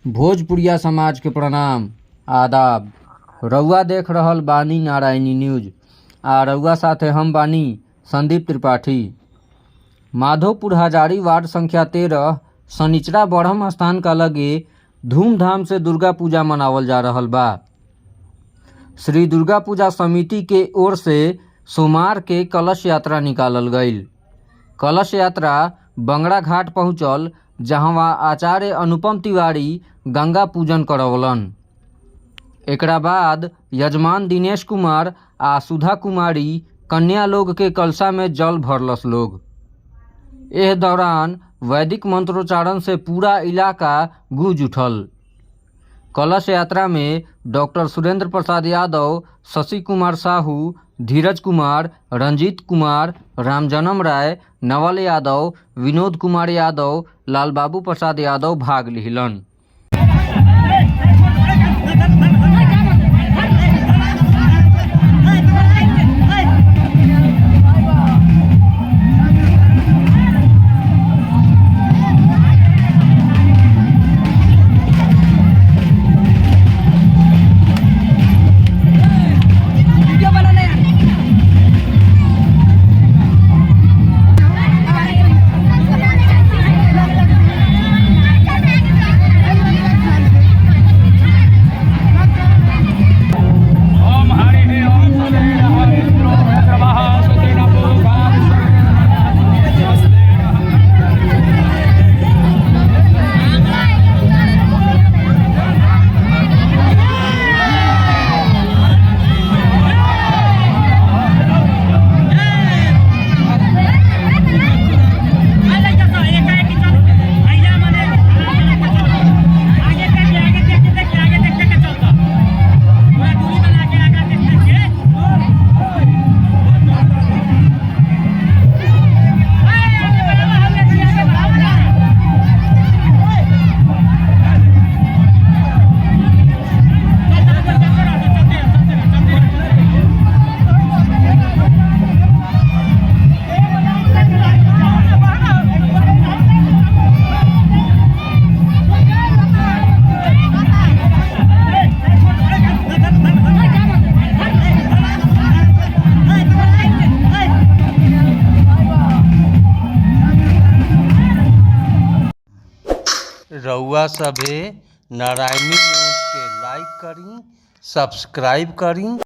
भोजपुरिया समाज के प्रणाम आदाब। रउआ देख रहल बानी नारायणी न्यूज आ रउआ साथे हम बानी संदीप त्रिपाठी। माधोपुर हजारी वार्ड संख्या 13 शनिचरा ब्रह्म स्थान का लगे धूमधाम से दुर्गा पूजा मनावल जा रहल बा। श्री दुर्गा पूजा समिति के ओर से सोमवार के कलश यात्रा निकालल गईल। कलश यात्रा बंगड़ा घाट पहुँचल, जहाँ आचार्य अनुपम तिवारी गंगा पूजन करवलन। एकरा बाद यजमान दिनेश कुमार आ सुधा कुमारी कन्या लोग के कलशा में जल भरलस लोग। एह दौरान वैदिक मंत्रोच्चारण से पूरा इलाका गूंज उठल। कलश यात्रा में डॉक्टर सुरेंद्र प्रसाद यादव, शशि कुमार साहू, धीरज कुमार, रंजीत कुमार, रामजन्म राय, नवल यादव, विनोद कुमार यादव, लाल बाबू प्रसाद यादव भाग लिहलन। रउआ सभे नारायणी न्यूज के लाइक करी, सब्सक्राइब करी।